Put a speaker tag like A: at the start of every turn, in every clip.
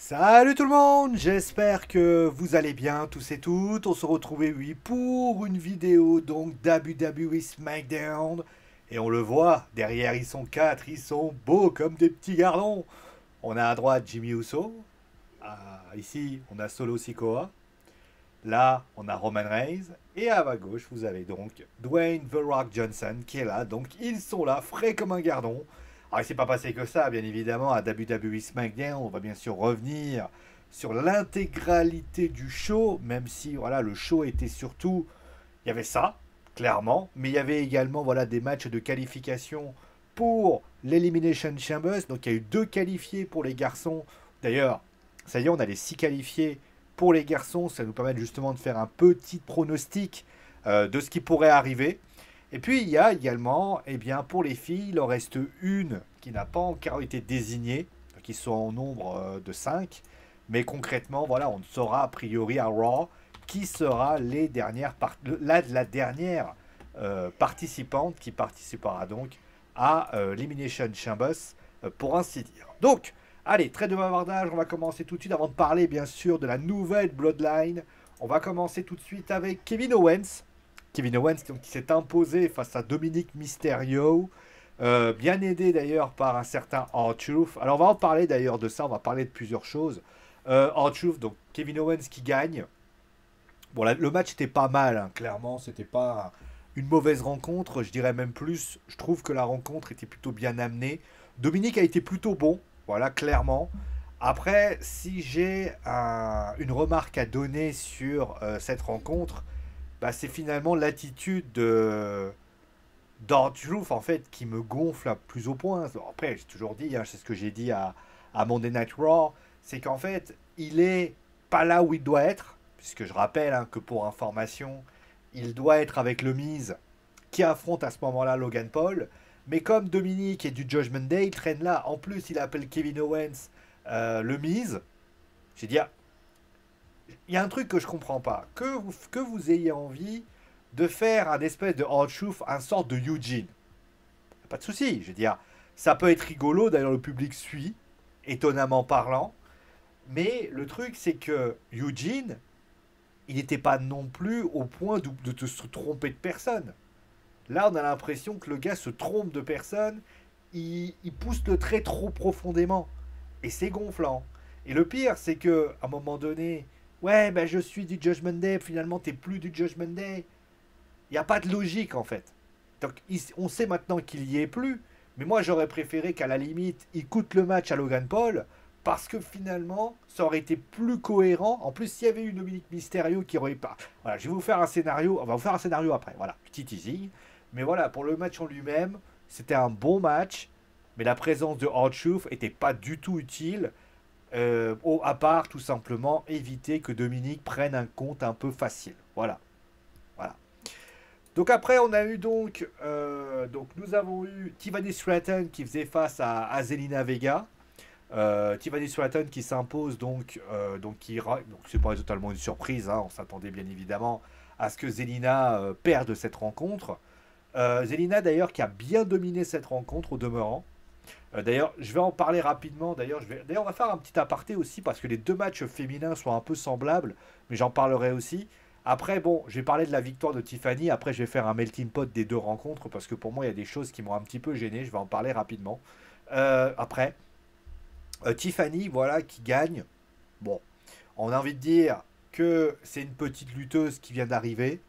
A: Salut tout le monde, j'espère que vous allez bien tous et toutes. On se retrouve oui pour une vidéo donc WWE SmackDown. Et on le voit, derrière ils sont quatre, ils sont beaux comme des petits gardons. On a à droite Jimmy Uso, ici on a Solo Sikoa, là on a Roman Reigns, et à ma gauche vous avez donc Dwayne The Rock Johnson qui est là. Donc ils sont là, frais comme un gardon. Alors il s'est pas passé que ça, bien évidemment, à WWE SmackDown. On va bien sûr revenir sur l'intégralité du show, même si voilà, le show était surtout, il y avait ça, clairement, mais il y avait également voilà, des matchs de qualification pour l'Elimination Chambers. Donc il y a eu 2 qualifiés pour les garçons. D'ailleurs, ça y est, on a les 6 qualifiés pour les garçons. Ça nous permet justement de faire un petit pronostic de ce qui pourrait arriver. Et puis il y a également, eh bien, pour les filles, il en reste une qui n'a pas encore été désignée, qui sont en nombre de 5. Mais concrètement, voilà, on saura a priori à Raw qui sera la dernière participante qui participera donc à l'Elimination Chambers, pour ainsi dire. Donc, allez, trêve de bavardage, on va commencer tout de suite avant de parler bien sûr de la nouvelle Bloodline. On va commencer tout de suite avec Kevin Owens. Kevin Owens qui s'est imposé face à Dominic Mysterio. Bien aidé d'ailleurs par un certain R-Truth. Alors on va en parler d'ailleurs de ça, on va parler de plusieurs choses. R-Truth, donc Kevin Owens qui gagne. Bon, le match était pas mal, hein, clairement, c'était pas une mauvaise rencontre, je dirais même plus. Je trouve que la rencontre était plutôt bien amenée. Dominique a été plutôt bon, voilà, clairement. Après, si j'ai une remarque à donner sur cette rencontre, bah, c'est finalement l'attitude de d'Art-Truth en fait qui me gonfle à plus au point. Après, j'ai toujours dit, hein, c'est ce que j'ai dit à Monday Night Raw, c'est qu'en fait, il est pas là où il doit être, puisque je rappelle hein, que pour information, il doit être avec le Miz qui affronte à ce moment-là Logan Paul. Mais comme Dominique est du Judgment Day, il traîne là. En plus, il appelle Kevin Owens le Miz. J'ai dit, ah, il y a un truc que je comprends pas. Que vous ayez envie de faire un espèce de hard truth, un sort de Eugene. Pas de souci. Je veux dire, ça peut être rigolo. D'ailleurs, le public suit, étonnamment parlant. Mais le truc, c'est que Eugene, il n'était pas non plus au point de se tromper de personne. Là, on a l'impression que le gars se trompe de personne. Il pousse le trait trop profondément. Et c'est gonflant. Et le pire, c'est que à un moment donné, ouais, ben je suis du Judgment Day, finalement, t'es plus du Judgment Day. Il n'y a pas de logique, en fait. Donc, on sait maintenant qu'il y est plus. Mais moi, j'aurais préféré qu'à la limite, il coûte le match à Logan Paul. Parce que finalement, ça aurait été plus cohérent. En plus, s'il y avait eu Dominique Mysterio qui aurait pas. Voilà, je vais vous faire un scénario. On va vous faire un scénario après. Voilà, petit teasing. Mais voilà, pour le match en lui-même, c'était un bon match. Mais la présence de R-Truth était pas du tout utile. À part tout simplement éviter que Dominique prenne un compte un peu facile. Voilà. Voilà. Donc après, on a eu donc nous avons eu Tiffany Stratton qui faisait face à Zelina Vega. Tiffany Stratton qui s'impose donc c'est pas totalement une surprise, hein, on s'attendait bien évidemment à ce que Zelina perde cette rencontre. Zelina d'ailleurs qui a bien dominé cette rencontre au demeurant. D'ailleurs, je vais en parler rapidement. D'ailleurs, on va faire un petit aparté aussi parce que les 2 matchs féminins sont un peu semblables, mais j'en parlerai aussi. Après, bon, je vais parler de la victoire de Tiffany. Après, je vais faire un melting pot des 2 rencontres parce que pour moi, il y a des choses qui m'ont un petit peu gêné. Je vais en parler rapidement. Après, Tiffany, voilà, qui gagne. Bon, on a envie de dire que c'est une petite lutteuse qui vient d'arriver.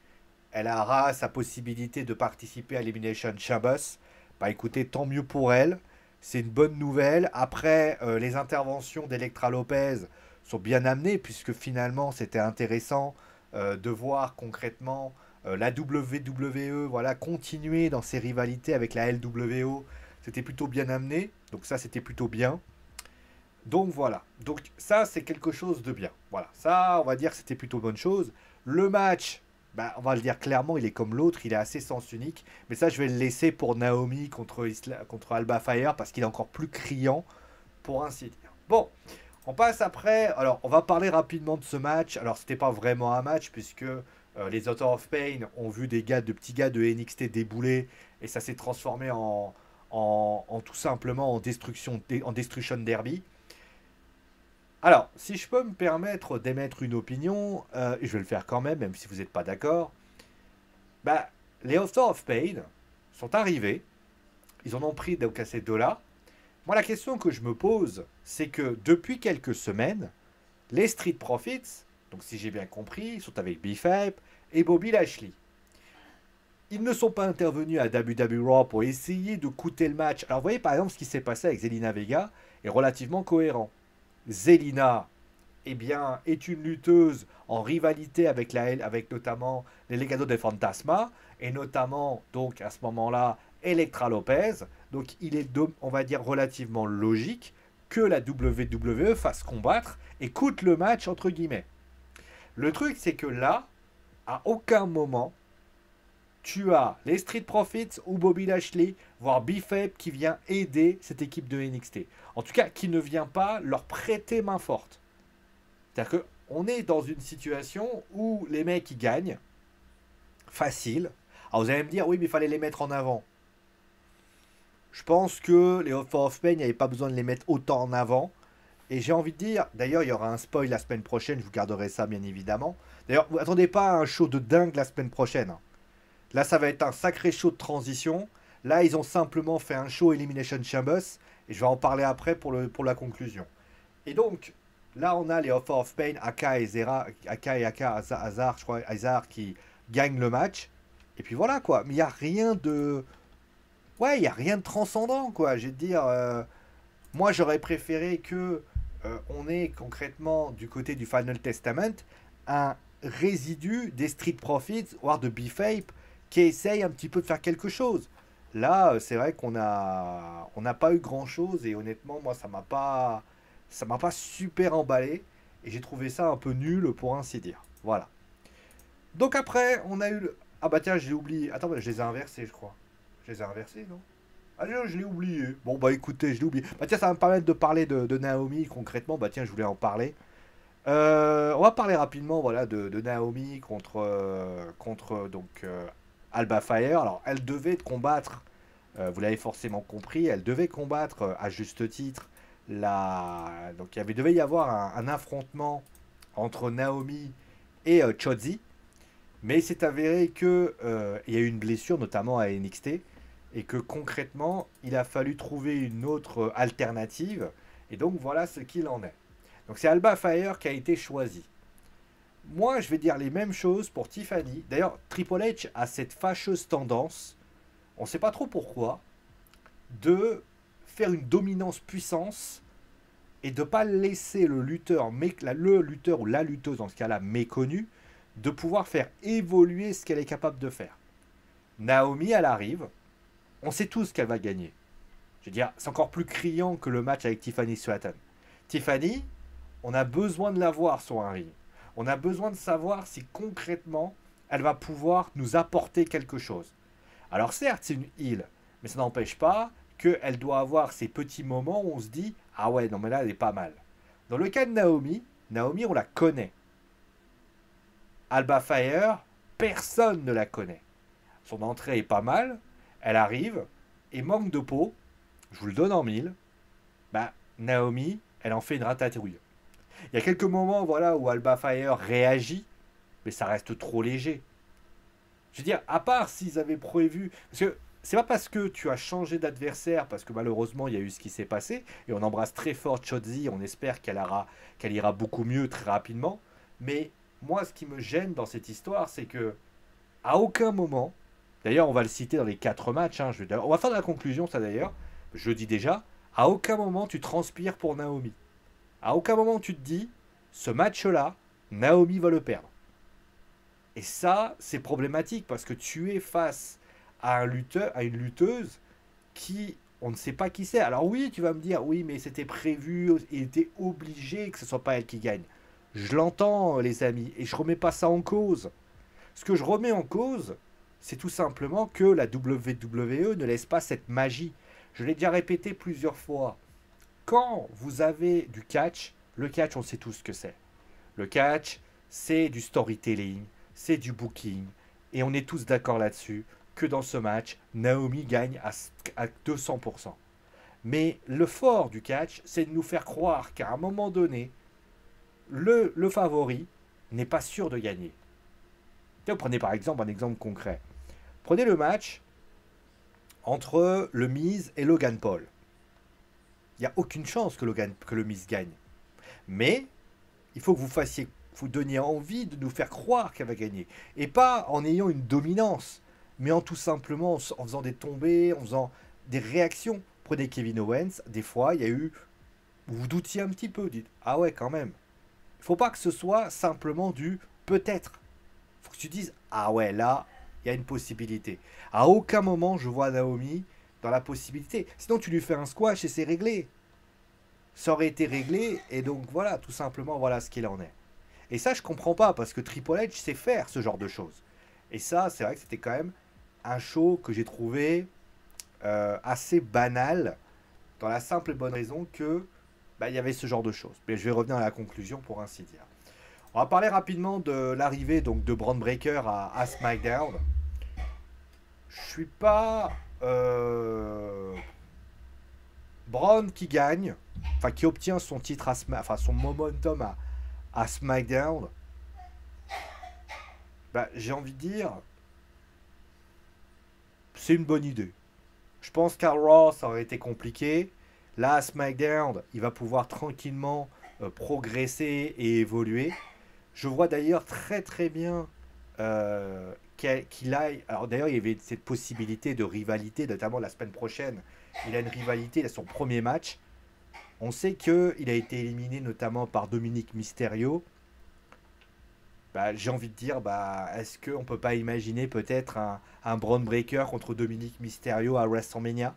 A: Elle aura sa possibilité de participer à l'Elimination Chambers. Bah écoutez, tant mieux pour elle. C'est une bonne nouvelle. Après, les interventions d'Electra Lopez sont bien amenées, puisque finalement, c'était intéressant de voir concrètement la WWE voilà, continuer dans ses rivalités avec la LWO. C'était plutôt bien amené. Donc ça, c'était plutôt bien. Donc voilà. Donc ça, c'est quelque chose de bien. Voilà. Ça, on va dire que c'était plutôt bonne chose. Le match, bah, on va le dire clairement, il est comme l'autre, il est assez sens unique. Mais ça, je vais le laisser pour Naomi contre Alba Fire parce qu'il est encore plus criant, pour ainsi dire. Bon, on passe après. Alors, on va parler rapidement de ce match. Alors, c'était pas vraiment un match puisque les Authors of Pain ont vu de petits gars de NXT débouler et ça s'est transformé en tout simplement en Destruction Derby. Alors, si je peux me permettre d'émettre une opinion, et je vais le faire quand même, même si vous n'êtes pas d'accord, bah, les Authors of Pain sont arrivés, ils en ont pris donc à ces deux-là. Moi, la question que je me pose, c'est que depuis quelques semaines, les Street Profits, donc si j'ai bien compris, sont avec B-Fab et Bobby Lashley. Ils ne sont pas intervenus à WWE Raw pour essayer de coûter le match. Alors, vous voyez par exemple ce qui s'est passé avec Zelina Vega est relativement cohérent. Zelina, eh bien, est une lutteuse en rivalité avec, avec notamment les Legado de Fantasma, et notamment, donc, à ce moment-là, Elektra Lopez. Donc, il est, on va dire, relativement logique que la WWE fasse combattre et coûte le match, entre guillemets. Le truc, c'est que là, à aucun moment, tu as les Street Profits ou Bobby Lashley, voire B-Fab qui vient aider cette équipe de NXT. En tout cas, qui ne vient pas leur prêter main forte. C'est-à-dire qu'on est dans une situation où les mecs ils gagnent, facile. Alors vous allez me dire, oui, mais il fallait les mettre en avant. Je pense que les Authors of Pain, il n'y avait pas besoin de les mettre autant en avant. Et j'ai envie de dire, d'ailleurs, il y aura un spoil la semaine prochaine, je vous garderai ça bien évidemment. D'ailleurs, vous attendez pas à un show de dingue la semaine prochaine. Là, ça va être un sacré show de transition. Là, ils ont simplement fait un show Elimination Chambers. Et je vais en parler après pour la conclusion. Et donc, là, on a les Authors of Pain, Aka et Zera, Aka et Aka, Hazard, je crois, Hazard qui gagnent le match. Et puis voilà, quoi. Mais il n'y a rien de... Ouais, il n'y a rien de transcendant, quoi. Je veux dire, moi, j'aurais préféré que on ait concrètement, du côté du Final Testament, un résidu des Street Profits, voire de B-Fape, qui essaye un petit peu de faire quelque chose. Là, c'est vrai on n'a pas eu grand-chose, et honnêtement, moi, ça m'a pas super emballé, et j'ai trouvé ça un peu nul, pour ainsi dire. Voilà. Donc après, on a eu le... Ah bah tiens, j'ai oublié. Attends, je les ai inversés, je crois. Je les ai inversés, non? Ah non, je l'ai oublié. Bon bah écoutez, je l'ai oublié. Bah tiens, ça va me permettre de parler de Naomi concrètement. Bah tiens, je voulais en parler. On va parler rapidement, voilà, de Naomi contre donc Alba Fire. Alors, elle devait combattre, vous l'avez forcément compris, elle devait combattre à juste titre donc devait y avoir un affrontement entre Naomi et Chotzi, mais il s'est avéré que il y a eu une blessure, notamment à NXT, et que concrètement, il a fallu trouver une autre alternative, et donc voilà ce qu'il en est. Donc c'est Alba Fire qui a été choisi. Moi, je vais dire les mêmes choses pour Tiffany. D'ailleurs, Triple H a cette fâcheuse tendance, on ne sait pas trop pourquoi, de faire une dominance puissance et de ne pas laisser le lutteur ou la lutteuse, dans ce cas-là méconnu, de pouvoir faire évoluer ce qu'elle est capable de faire. Naomi, elle arrive, on sait tous qu'elle va gagner. Je veux dire, c'est encore plus criant que le match avec Tiffany Stratton. Tiffany, on a besoin de la voir sur un ring. On a besoin de savoir si concrètement, elle va pouvoir nous apporter quelque chose. Alors certes, c'est une heal, mais ça n'empêche pas qu'elle doit avoir ces petits moments où on se dit « Ah ouais, non mais là, elle est pas mal ». Dans le cas de Naomi, Naomi, on la connaît. Alba Fire, personne ne la connaît. Son entrée est pas mal, elle arrive, et manque de peau, je vous le donne en mille, bah, Naomi, elle en fait une ratatouille. Il y a quelques moments voilà, où Alba Fire réagit, mais ça reste trop léger. Je veux dire, à part s'ils avaient prévu... Parce que c'est pas parce que tu as changé d'adversaire, parce que malheureusement, il y a eu ce qui s'est passé, et on embrasse très fort Chotzi, on espère qu'elle ira beaucoup mieux très rapidement. Mais moi, ce qui me gêne dans cette histoire, c'est que à aucun moment, d'ailleurs, on va le citer dans les 4 matchs, hein, on va faire de la conclusion, ça d'ailleurs, je le dis déjà, à aucun moment tu transpires pour Naomi. À aucun moment tu te dis, ce match-là, Naomi va le perdre. Et ça, c'est problématique parce que tu es face à un lutteur, à une lutteuse qui, on ne sait pas qui c'est. Alors oui, tu vas me dire, oui, mais c'était prévu, il était obligé que ce soit pas elle qui gagne. Je l'entends, les amis, et je remets pas ça en cause. Ce que je remets en cause, c'est tout simplement que la WWE ne laisse pas cette magie. Je l'ai déjà répété plusieurs fois. Quand vous avez du catch, le catch, on sait tous ce que c'est. Le catch, c'est du storytelling, c'est du booking, et on est tous d'accord là-dessus que dans ce match, Naomi gagne à 200%. Mais le fort du catch, c'est de nous faire croire qu'à un moment donné, le favori n'est pas sûr de gagner. Prenez par exemple un exemple concret. Prenez le match entre le Miz et Logan Paul. Il n'y a aucune chance que le Miz gagne. Mais il faut que vous donniez envie de nous faire croire qu'elle va gagner. Et pas en ayant une dominance, mais en tout simplement en faisant des tombées, en faisant des réactions. Prenez Kevin Owens, des fois il y a eu, vous doutiez un petit peu, vous dites, ah ouais quand même. Il faut pas que ce soit simplement du peut-être. Il faut que tu dises, ah ouais là, il y a une possibilité. À aucun moment je vois Naomi dans la possibilité. Sinon tu lui fais un squash et c'est réglé. Ça aurait été réglé et donc voilà, tout simplement voilà ce qu'il en est. Et ça je comprends pas parce que Triple H sait faire ce genre de choses. Et ça c'est vrai que c'était quand même un show que j'ai trouvé assez banal dans la simple et bonne raison que il y avait ce genre de choses. Mais je vais revenir à la conclusion pour ainsi dire. On va parler rapidement de l'arrivée donc de Braun Breaker à SmackDown. Je suis pas Braun qui gagne, enfin qui obtient son titre enfin son momentum à SmackDown. J'ai envie de dire, c'est une bonne idée. Je pense qu'à Raw ça aurait été compliqué. Là à SmackDown, il va pouvoir tranquillement progresser et évoluer. Je vois d'ailleurs très très bien qu'il aille. Alors d'ailleurs, il y avait cette possibilité de rivalité, notamment la semaine prochaine. Il a une rivalité, il a son premier match. On sait qu'il a été éliminé notamment par Dominic Mysterio. J'ai envie de dire, est-ce qu'on peut pas imaginer peut-être un Braun Breaker contre Dominic Mysterio à WrestleMania?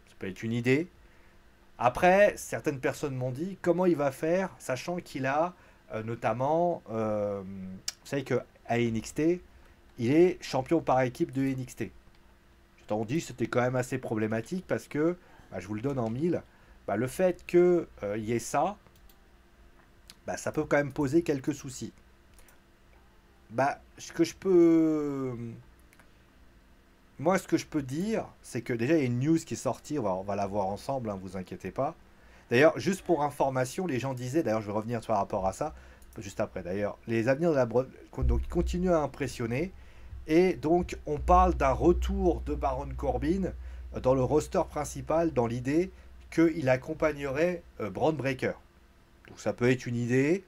A: Ça peut être une idée. Après, certaines personnes m'ont dit comment il va faire, sachant qu'il a notamment, vous savez qu'à NXT, il est champion par équipe de NXT. On dit que c'était quand même assez problématique parce que, je vous le donne en mille, le fait qu'il y ait ça, ça peut quand même poser quelques soucis. Ce que je peux... Moi, ce que je peux dire, c'est que déjà, il y a une news qui est sortie, on va la voir ensemble, hein, vous inquiétez pas. D'ailleurs, juste pour information, les gens disaient, d'ailleurs, je vais revenir par rapport à ça, juste après d'ailleurs, les avenirs de la donc continuent à impressionner. Et donc, on parle d'un retour de Baron Corbin dans le roster principal, dans l'idée qu'il accompagnerait Braun Breaker. Donc, ça peut être une idée.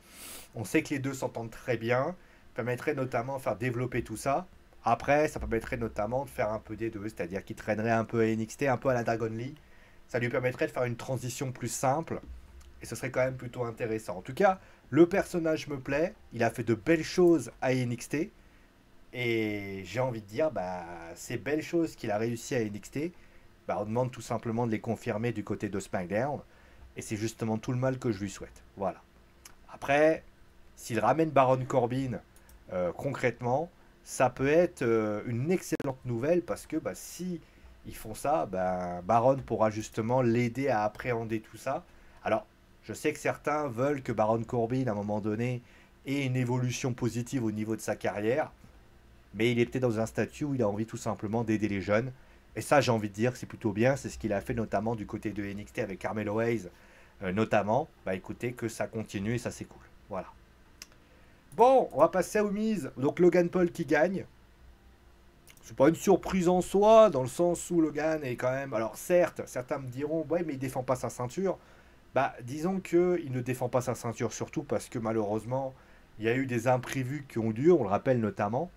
A: On sait que les deux s'entendent très bien. Permettrait notamment de faire développer tout ça. Après, ça permettrait notamment de faire un peu des deux, c'est-à-dire qu'il traînerait un peu à NXT, un peu à la Dragon Lee. Ça lui permettrait de faire une transition plus simple. Et ce serait quand même plutôt intéressant. En tout cas, le personnage me plaît. Il a fait de belles choses à NXT. Et j'ai envie de dire, ces belles choses qu'il a réussi à NXT, on demande tout simplement de les confirmer du côté de SmackDown. Et c'est justement tout le mal que je lui souhaite. Voilà. Après, s'il ramène Baron Corbin concrètement, ça peut être une excellente nouvelle parce que si ils font ça, Baron pourra justement l'aider à appréhender tout ça. Alors, je sais que certains veulent que Baron Corbin, à un moment donné, ait une évolution positive au niveau de sa carrière. Mais il est peut-être dans un statut où il a envie tout simplement d'aider les jeunes. Et ça, j'ai envie de dire que c'est plutôt bien. C'est ce qu'il a fait notamment du côté de NXT avec Carmelo Hayes, notamment. Écoutez, que ça continue et ça, c'est cool. Voilà. Bon, on va passer aux mises. Donc Logan Paul qui gagne. C'est pas une surprise en soi, dans le sens où Logan est quand même... Alors certes, certains me diront, ouais, mais il défend pas sa ceinture. Disons qu'il ne défend pas sa ceinture, surtout parce que malheureusement, il y a eu des imprévus qui ont lieu, on le rappelle notamment.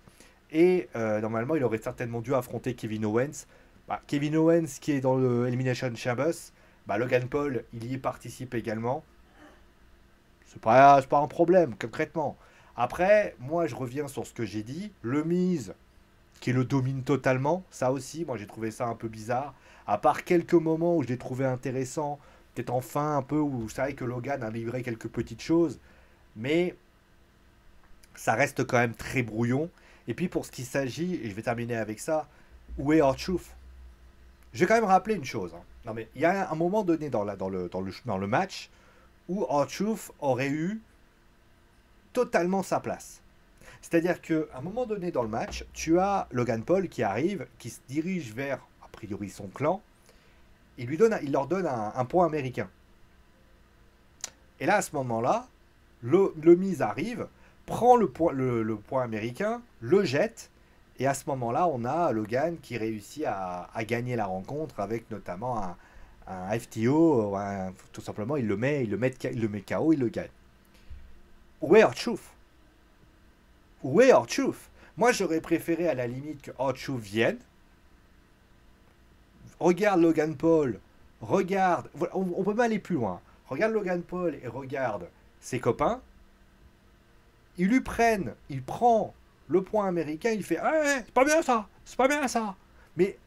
A: Et normalement, il aurait certainement dû affronter Kevin Owens. Kevin Owens qui est dans le Elimination Chambers. Logan Paul, il y participe également. C'est pas un problème, concrètement. Après, moi, je reviens sur ce que j'ai dit. Le Miz, qui le domine totalement, ça aussi, moi, j'ai trouvé ça un peu bizarre. À part quelques moments où je l'ai trouvé intéressant, peut-être enfin un peu où vous savez que Logan a livré quelques petites choses. Mais ça reste quand même très brouillon. Et puis pour ce qui s'agit, et je vais terminer avec ça, où est R-Truth? Je vais quand même rappeler une chose. Hein. Non mais il y a un moment donné dans le match où R-Truth aurait eu totalement sa place. C'est-à-dire qu'à un moment donné dans le match, tu as Logan Paul qui arrive, qui se dirige vers, a priori, son clan. Il leur donne un point américain. Et là, à ce moment-là, Le Miz arrive, prend le point américain, le jette, et à ce moment-là, on a Logan qui réussit à gagner la rencontre avec notamment un FTO, tout simplement, il le met KO, il le gagne. Où est R-Truth? Où est R-Truth? Moi, j'aurais préféré à la limite que R-Truth vienne, regarde Logan Paul, regarde, on peut même aller plus loin. Regarde Logan Paul et regarde ses copains. Il prend le point américain, il fait ah, ouais, c'est pas bien ça, c'est pas bien ça. Mais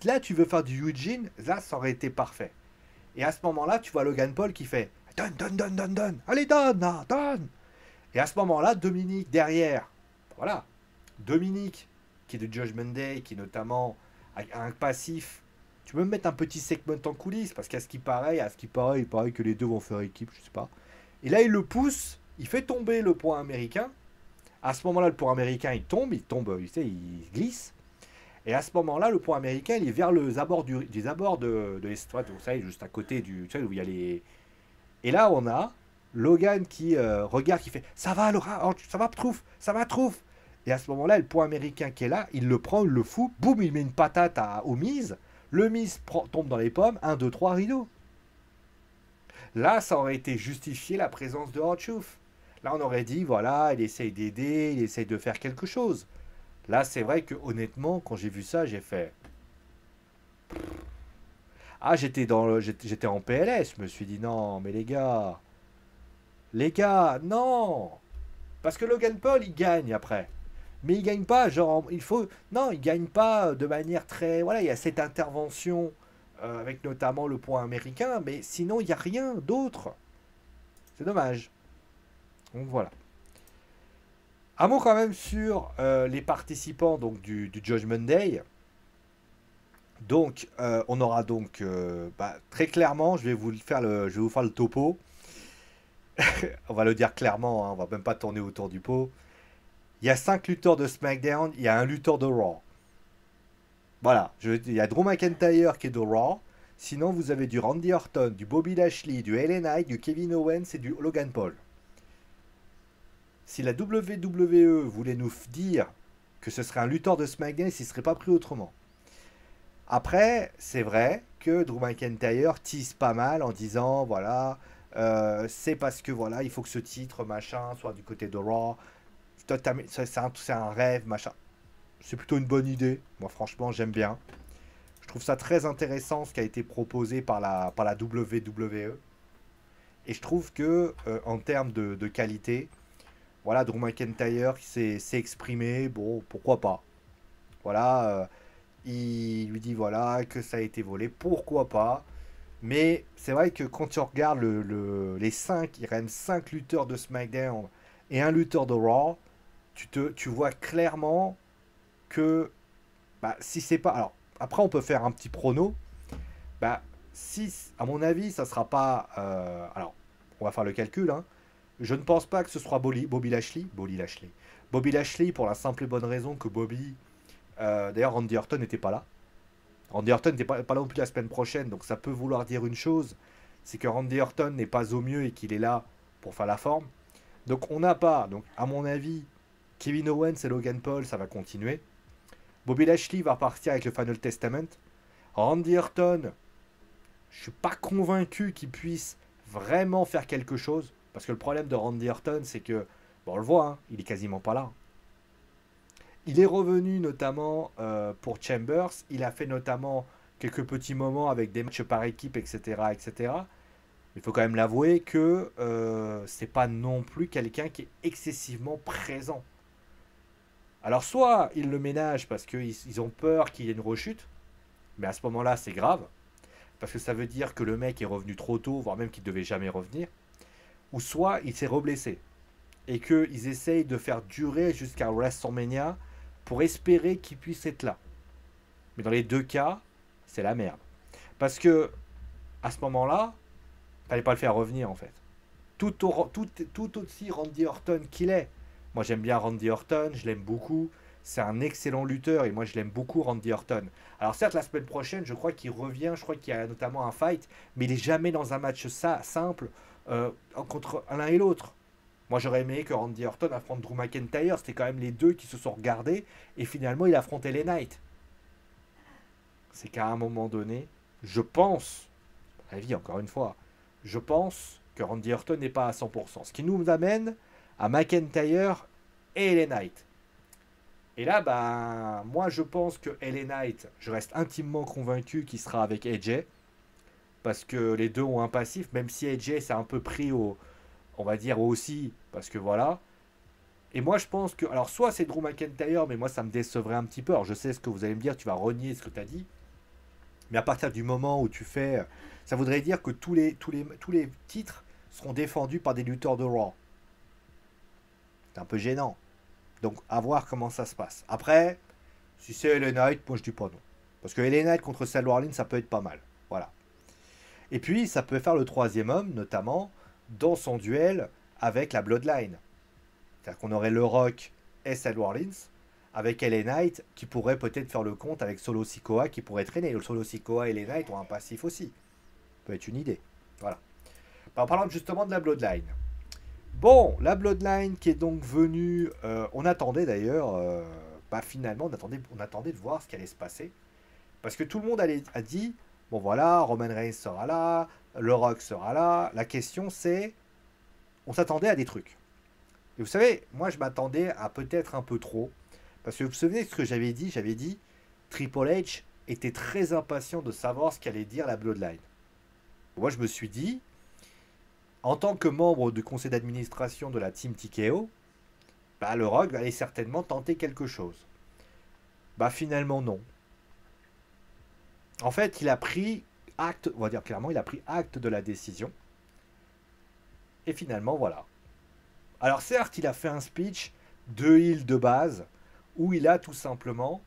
A: là, tu veux faire du Eugene, là, ça aurait été parfait. Et à ce moment-là, tu vois Logan Paul qui fait donne, donne, donne, donne, donne, allez, donne, là, donne. Et à ce moment-là, Dominique derrière, voilà, Dominique qui est de Judgment Day, qui notamment a un passif. Tu peux me mettre un petit segment en coulisses, parce qu'à ce qui paraît, il paraît que les deux vont faire équipe, je sais pas. Et là, il le pousse, il fait tomber le point américain. À ce moment-là, le point américain, il tombe, tu sais, il glisse. Et à ce moment-là, le point américain, il est vers les abords des abords de l'estrade, vous savez, juste à côté du, tu sais, où il y a les... Et là, on a Logan qui regarde, qui fait ça va, Laura, ça va, Trouf, ça va, Trouf. Et à ce moment-là, le point américain qui est là, il le prend, il le fout, boum, il met une patate au Miz. Le Miz tombe dans les pommes, 1, 2, 3, rideau. Là, ça aurait été justifié la présence de R-Truth. Là, on aurait dit, voilà, il essaye d'aider, il essaye de faire quelque chose. Là, c'est vrai que honnêtement, quand j'ai vu ça, j'ai fait... Ah, j'étais en PLS, je me suis dit, non, mais les gars, non. Parce que Logan Paul, il gagne après. Mais il gagne pas, genre, il faut... Non, il gagne pas de manière très... Voilà, il y a cette intervention avec notamment le point américain, mais sinon, il n'y a rien d'autre. C'est dommage. Donc voilà. Un mot quand même sur les participants donc, du Judgment Day. Donc, on aura donc très clairement, je vais vous faire le topo. On va le dire clairement, hein, on va même pas tourner autour du pot. Il y a 5 lutteurs de SmackDown, il y a un lutteur de Raw. Voilà, il y a Drew McIntyre qui est de Raw. Sinon, vous avez du Randy Orton, du Bobby Lashley, du LA Knight, du Kevin Owens et du Logan Paul. Si la WWE voulait nous dire que ce serait un lutteur de SmackDown, il ne serait pas pris autrement. Après, c'est vrai que Drew McIntyre tease pas mal en disant voilà, c'est parce que voilà, il faut que ce titre machin soit du côté de Raw. C'est un rêve machin. C'est plutôt une bonne idée. Moi, franchement, j'aime bien. Je trouve ça très intéressant ce qui a été proposé par la WWE. Et je trouve que en termes de qualité, voilà, Drew McIntyre s'est exprimé. Bon, pourquoi pas. Voilà. Il lui dit voilà que ça a été volé, pourquoi pas. Mais c'est vrai que quand tu regardes les 5, il reste 5 lutteurs de SmackDown et un lutteur de Raw, tu vois clairement que si c'est pas... Alors, après on peut faire un petit prono. Si, à mon avis, ça sera pas... alors, on va faire le calcul. Hein. Je ne pense pas que ce soit Bobby Lashley. Bobby Lashley pour la simple et bonne raison que Bobby... D'ailleurs, Randy Orton n'était pas là. Randy Orton n'était pas là non plus la semaine prochaine, donc ça peut vouloir dire une chose, c'est que Randy Orton n'est pas au mieux et qu'il est là pour faire la forme. Donc on n'a pas, donc à mon avis, Kevin Owens et Logan Paul, ça va continuer. Bobby Lashley va repartir avec le Final Testament. Randy Orton, je suis pas convaincu qu'il puisse vraiment faire quelque chose, parce que le problème de Randy Orton, c'est que, bon, on le voit, hein, il est quasiment pas là. Il est revenu notamment pour Chambers. Il a fait notamment quelques petits moments avec des matchs par équipe, etc. etc. Il faut quand même l'avouer que c'est pas non plus quelqu'un qui est excessivement présent. Alors soit ils le ménagent parce qu'ils ont peur qu'il y ait une rechute, mais à ce moment-là c'est grave, parce que ça veut dire que le mec est revenu trop tôt, voire même qu'il ne devait jamais revenir, ou soit il s'est reblessé, et qu'ils essayent de faire durer jusqu'à WrestleMania, pour espérer qu'il puisse être là. Mais dans les deux cas, c'est la merde. Parce que, à ce moment-là, fallait pas le faire revenir, en fait. Tout aussi Randy Orton qu'il est. Moi, j'aime bien Randy Orton, je l'aime beaucoup. C'est un excellent lutteur, et moi, je l'aime beaucoup, Randy Orton. Alors, certes, la semaine prochaine, je crois qu'il revient, je crois qu'il y a notamment un fight, mais il n'est jamais dans un match simple contre l'un et l'autre. Moi, j'aurais aimé que Randy Orton affronte Drew McIntyre. C'était quand même les deux qui se sont regardés. Et finalement, il affrontait les Knights. C'est qu'à un moment donné, je pense, à mon avis, encore une fois, je pense que Randy Orton n'est pas à 100%. Ce qui nous amène à McIntyre et LA Knight. Et là, ben, moi, je pense que LA Knight, je reste intimement convaincu qu'il sera avec AJ. Parce que les deux ont un passif, même si AJ s'est un peu pris au, on va dire aussi, parce que voilà. Et moi, je pense que, alors, soit c'est Drew McIntyre, mais moi, ça me décevrait un petit peu. Alors, je sais ce que vous allez me dire, tu vas renier ce que tu as dit. Mais à partir du moment où tu fais, ça voudrait dire que tous les titres seront défendus par des lutteurs de Raw. C'est un peu gênant. Donc, à voir comment ça se passe. Après, si c'est LA Knight, moi, je dis pas non. Parce que LA Knight contre Seth Rollins, ça peut être pas mal. Voilà. Et puis, ça peut faire le troisième homme, notamment dans son duel avec la Bloodline. C'est-à-dire qu'on aurait le Rock et Seth Rollins, avec LA Knight qui pourrait peut-être faire le compte avec Solo Sikoa qui pourrait traîner. Le Solo Sikoa et LA Knight ont un passif aussi. Ça peut être une idée. Voilà. En parlant justement de la Bloodline. Bon, la Bloodline qui est donc venue, on attendait d'ailleurs, finalement, on attendait de voir ce qui allait se passer. Parce que tout le monde a dit, bon voilà, Roman Reigns sera là, le Rock sera là. La question c'est, on s'attendait à des trucs. Et vous savez, moi je m'attendais à peut-être un peu trop. Parce que vous vous souvenez de ce que j'avais dit? J'avais dit, Triple H était très impatient de savoir ce qu'allait dire la Bloodline. Moi je me suis dit, en tant que membre du conseil d'administration de la Team TKO, bah, le Rock allait certainement tenter quelque chose. Bah finalement non. En fait, il a pris acte, on va dire clairement, il a pris acte de la décision. Et finalement, voilà. Alors certes, il a fait un speech de heel de base, où il a tout simplement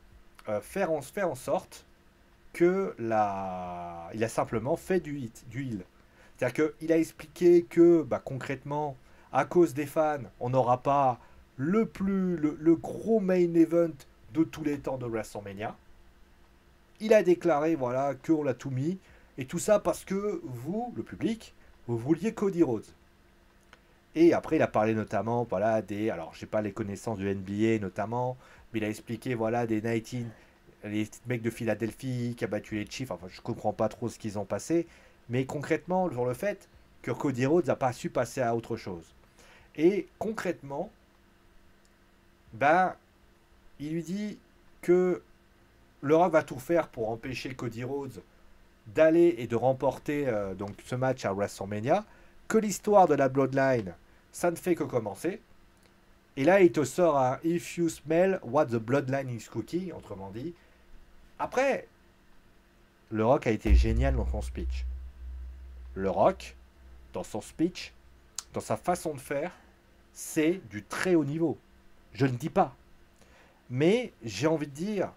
A: fait en sorte que il a simplement fait du heel. C'est-à-dire qu'il a expliqué que concrètement, à cause des fans, on n'aura pas le gros main event de tous les temps de WrestleMania. Il a déclaré voilà qu'on l'a tout mis et tout ça parce que vous, le public, vous vouliez Cody Rhodes. Et après, il a parlé notamment voilà des, alors j'ai pas les connaissances du NBA notamment, mais il a expliqué voilà des 19, les mecs de Philadelphie qui a battu les Chiefs. Enfin, je comprends pas trop ce qu'ils ont passé, mais concrètement sur le fait que Cody Rhodes n'a pas su passer à autre chose. Et concrètement, il lui dit que le Rock va tout faire pour empêcher Cody Rhodes d'aller et de remporter donc ce match à WrestleMania, que l'histoire de la Bloodline, ça ne fait que commencer. Et là, il te sort un If you smell what the Bloodline is cooking, autrement dit. Après, le Rock a été génial dans son speech. Le Rock, dans son speech, dans sa façon de faire, c'est du très haut niveau. Je ne dis pas. Mais j'ai envie de dire,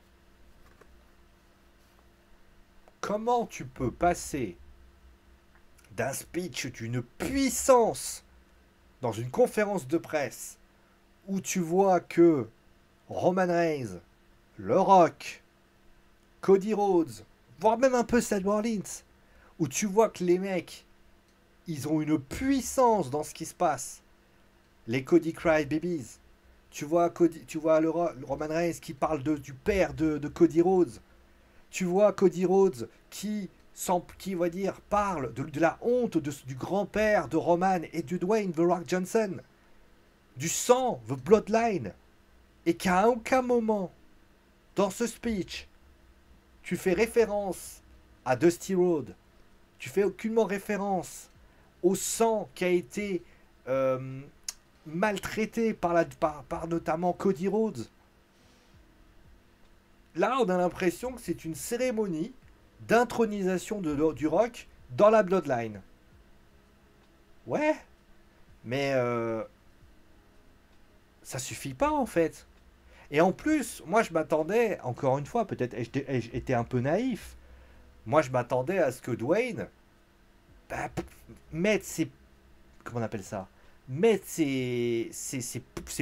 A: comment tu peux passer d'un speech d'une puissance dans une conférence de presse où tu vois que Roman Reigns, le Rock, Cody Rhodes, voire même un peu Seth Rollins, où tu vois que les mecs, ils ont une puissance dans ce qui se passe. Les Cody Crybabies. Tu vois le Roman Reigns qui parle du père de Cody Rhodes. Tu vois Cody Rhodes qui va dire, parle de la honte du grand-père de Roman et du Dwayne The Rock Johnson. Du sang, the bloodline. Et qu'à aucun moment, dans ce speech, tu fais référence à Dusty Rhodes. Tu fais aucunement référence au sang qui a été maltraité par notamment Cody Rhodes. Là, on a l'impression que c'est une cérémonie d'intronisation du Rock dans la Bloodline. Ouais, mais ça suffit pas en fait. Et en plus, moi je m'attendais, encore une fois, peut-être j'étais un peu naïf. Moi je m'attendais à ce que Dwayne mette ses, comment on appelle ça, mette ses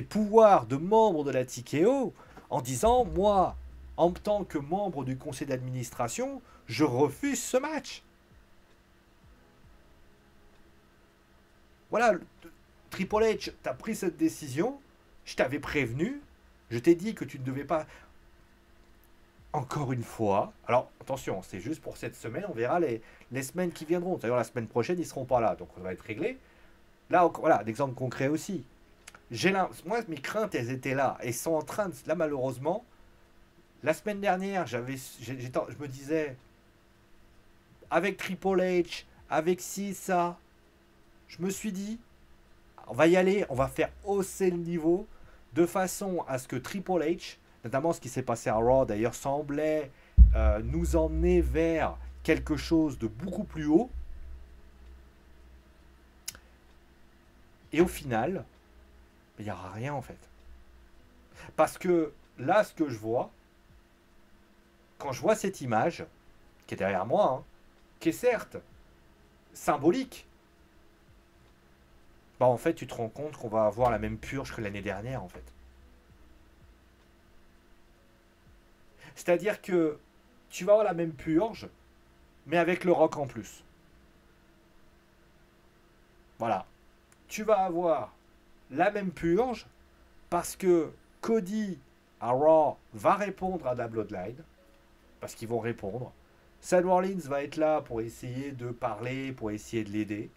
A: pouvoirs de membre de la TKO en disant, moi, en tant que membre du conseil d'administration, je refuse ce match. Voilà, Triple H, t'as pris cette décision, je t'avais prévenu, je t'ai dit que tu ne devais pas... Encore une fois, alors attention, c'est juste pour cette semaine, on verra les semaines qui viendront. D'ailleurs, la semaine prochaine, ils ne seront pas là, donc on va être réglé. Là, voilà, d'exemple concret aussi. Moi, mes craintes, elles étaient là. Elles sont en train de... Là, malheureusement, la semaine dernière, je me disais, avec Triple H, avec ci, ça, je me suis dit, on va y aller, on va faire hausser le niveau de façon à ce que Triple H, notamment ce qui s'est passé à Raw d'ailleurs, semblait nous emmener vers quelque chose de beaucoup plus haut. Et au final, il n'y aura rien en fait. Parce que là, ce que je vois, quand je vois cette image, qui est derrière moi, hein, qui est certes symbolique, bah en fait, tu te rends compte qu'on va avoir la même purge que l'année dernière en fait. C'est-à-dire que tu vas avoir la même purge, mais avec le rock en plus. Voilà. Tu vas avoir la même purge parce que Cody à Raw va répondre à la Bloodline. Parce qu'ils vont répondre. Seth Rollins va être là pour essayer de parler, pour essayer de l'aider.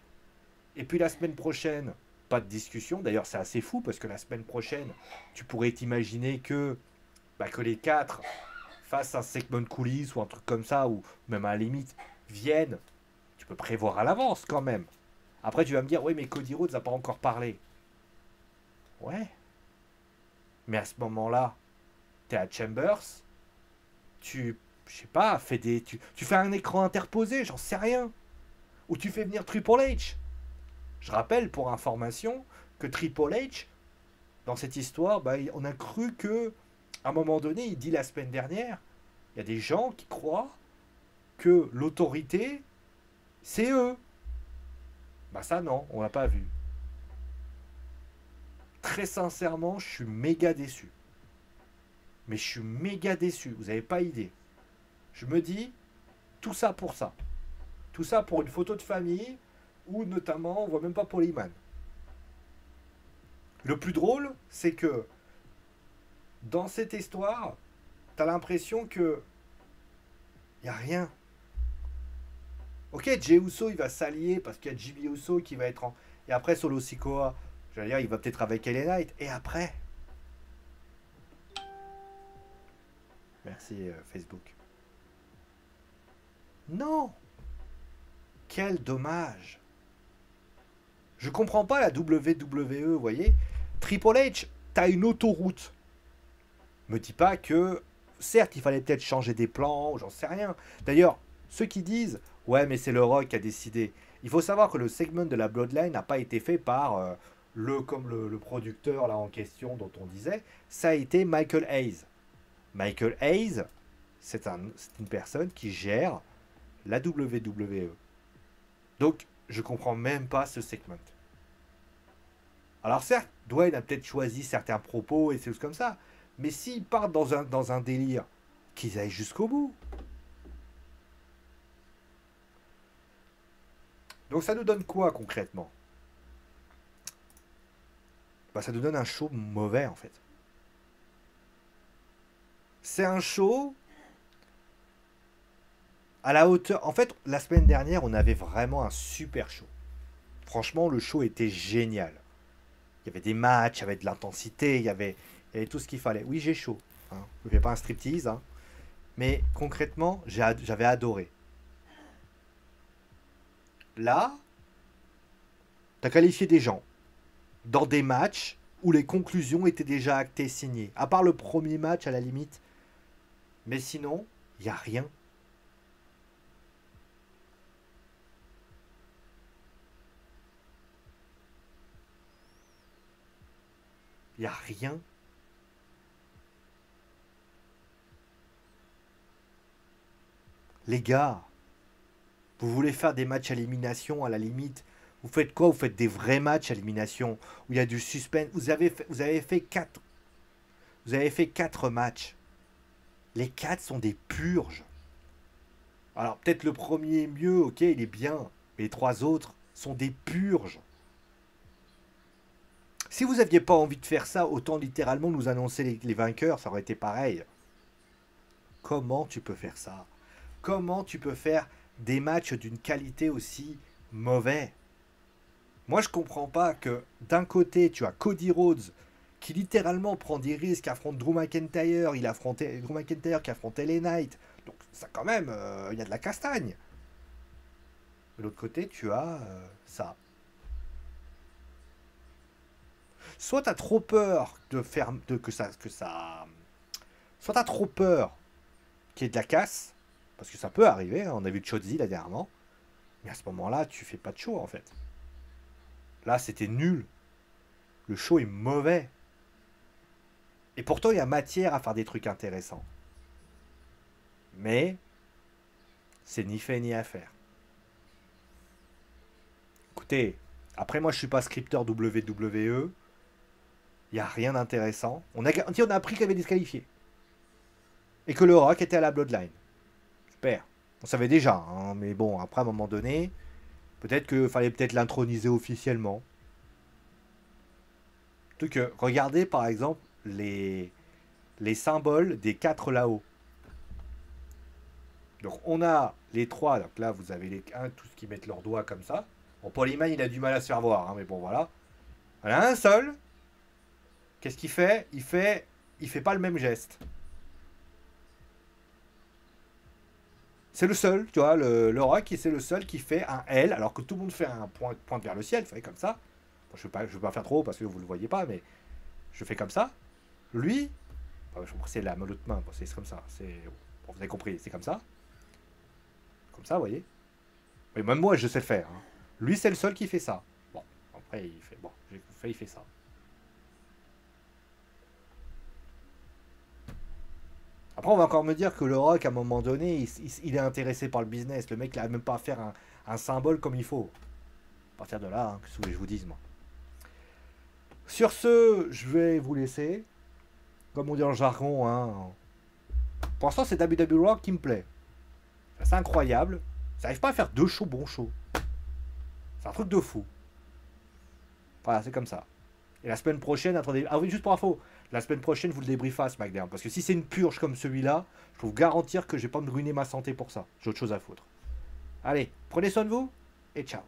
A: Et puis la semaine prochaine, pas de discussion. D'ailleurs, c'est assez fou parce que la semaine prochaine, tu pourrais t'imaginer que les 4 fassent un segment coulisses ou un truc comme ça, ou même à la limite, viennent. Tu peux prévoir à l'avance quand même. Après, tu vas me dire, oui, mais Cody Rhodes n'a pas encore parlé. Ouais. Mais à ce moment-là, tu es à Chambers, je sais pas, tu fais un écran interposé, j'en sais rien. Ou tu fais venir Triple H. Je rappelle pour information que Triple H, dans cette histoire, on a cru que, à un moment donné, il dit la semaine dernière, il y a des gens qui croient que l'autorité, c'est eux. Ça non, on l'a pas vu. Très sincèrement, je suis méga déçu. Mais je suis méga déçu, vous n'avez pas idée. Je me dis, tout ça pour ça. Tout ça pour une photo de famille où notamment on voit même pas Polyman. Le plus drôle, c'est que dans cette histoire, tu as l'impression que il n'y a rien. Ok, Jey Uso il va s'allier parce qu'il y a Jimmy Uso qui va être en... Et après Solo Sikoa, j'allais dire, il va peut-être avec LA Knight. Et après... Merci Facebook. Non. Quel dommage. Je comprends pas la WWE, vous voyez. Triple H, t'as une autoroute. Me dis pas que, certes, il fallait peut-être changer des plans, ou j'en sais rien. D'ailleurs, ceux qui disent, ouais, mais c'est le Rock qui a décidé. Il faut savoir que le segment de la Bloodline n'a pas été fait par le producteur là en question dont on disait. Ça a été Michael Hayes. Michael Hayes, c'est une personne qui gère la WWE. Donc, je comprends même pas ce segment. Alors certes, Dwayne a peut-être choisi certains propos et c'est comme ça. Mais s'ils partent dans un délire, qu'ils aillent jusqu'au bout. Donc ça nous donne quoi concrètement? Ça nous donne un show mauvais en fait. C'est un show à la hauteur... En fait, la semaine dernière, on avait vraiment un super show. Franchement, le show était génial. Il y avait des matchs, il y avait de l'intensité, il y avait tout ce qu'il fallait. Oui, j'ai chaud. Hein. Je ne fais pas un striptease. Hein. Mais concrètement, j'avais adoré. Là, tu as qualifié des gens dans des matchs où les conclusions étaient déjà actées, signées. À part le premier match, à la limite. Mais sinon, il n'y a rien. Il n'y a rien. Les gars, vous voulez faire des matchs à élimination à la limite. Vous faites quoi? Vous faites des vrais matchs à élimination où il y a du suspense. Vous avez fait 4. Vous avez fait 4 matchs. Les 4 sont des purges. Alors peut-être le premier mieux, ok, il est bien. Mais les 3 autres sont des purges. Si vous aviez pas envie de faire ça, autant littéralement nous annoncer les vainqueurs, ça aurait été pareil. Comment tu peux faire ça? Comment tu peux faire des matchs d'une qualité aussi mauvaise? Moi, je comprends pas que d'un côté, tu as Cody Rhodes qui littéralement prend des risques, affronte Drew McIntyre, il a affronté Drew McIntyre qui affrontait les Knights. Donc ça quand même, il y a de la castagne. De l'autre côté, tu as ça. Soit tu as trop peur de faire que ça soit tu as trop peur qu'il y ait de la casse parce que ça peut arriver, hein, on a vu Chotzi là dernièrement. Mais à ce moment-là, tu fais pas de show en fait. Là, c'était nul. Le show est mauvais. Et pourtant, il y a matière à faire des trucs intéressants. Mais c'est ni fait ni à faire. Écoutez, après moi je suis pas scripteur WWE. Il n'y a rien d'intéressant. On a appris qu'il avait disqualifié. Et que le Rock était à la Bloodline. Super. On savait déjà, hein, mais bon, après à un moment donné, peut-être qu'il fallait peut-être l'introniser officiellement. Tout que, regardez par exemple les symboles des 4 là-haut. Donc on a les 3, donc là vous avez les 1, tous qui mettent leurs doigts comme ça. Bon, Paul Heyman il a du mal à se faire voir, hein, mais bon voilà. Voilà un seul. Qu'est-ce qu'il fait? Il fait pas le même geste. C'est le seul, tu vois, le Rock, c'est le seul qui fait un L, alors que tout le monde fait un point vers le ciel, il fait comme ça. Bon, je ne veux pas faire trop parce que vous ne le voyez pas, mais je fais comme ça. Lui, c'est la l'autre main, bon, c'est comme ça. Bon, vous avez compris, c'est comme ça. Comme ça, vous voyez. Mais même moi, je sais le faire. Hein. Lui, c'est le seul qui fait ça. Bon, après, il fait, bon, il fait ça. Après, on va encore me dire que le Rock, à un moment donné, il est intéressé par le business. Le mec, il n'a même pas à faire un symbole comme il faut. À partir de là, hein, que ce que je vous dise, moi. Sur ce, je vais vous laisser. Comme on dit en jargon, hein. Pour l'instant, c'est WWE Rock qui me plaît. C'est incroyable. Ça n'arrive pas à faire 2 shows bons shows. C'est un truc de fou. Voilà, c'est comme ça. Et la semaine prochaine, attendez. Ah oui, juste pour info. La semaine prochaine, vous le débriefez à SmackDown. Parce que si c'est une purge comme celui-là, je peux vous garantir que je vais pas me ruiner ma santé pour ça. J'ai autre chose à foutre. Allez, prenez soin de vous et ciao.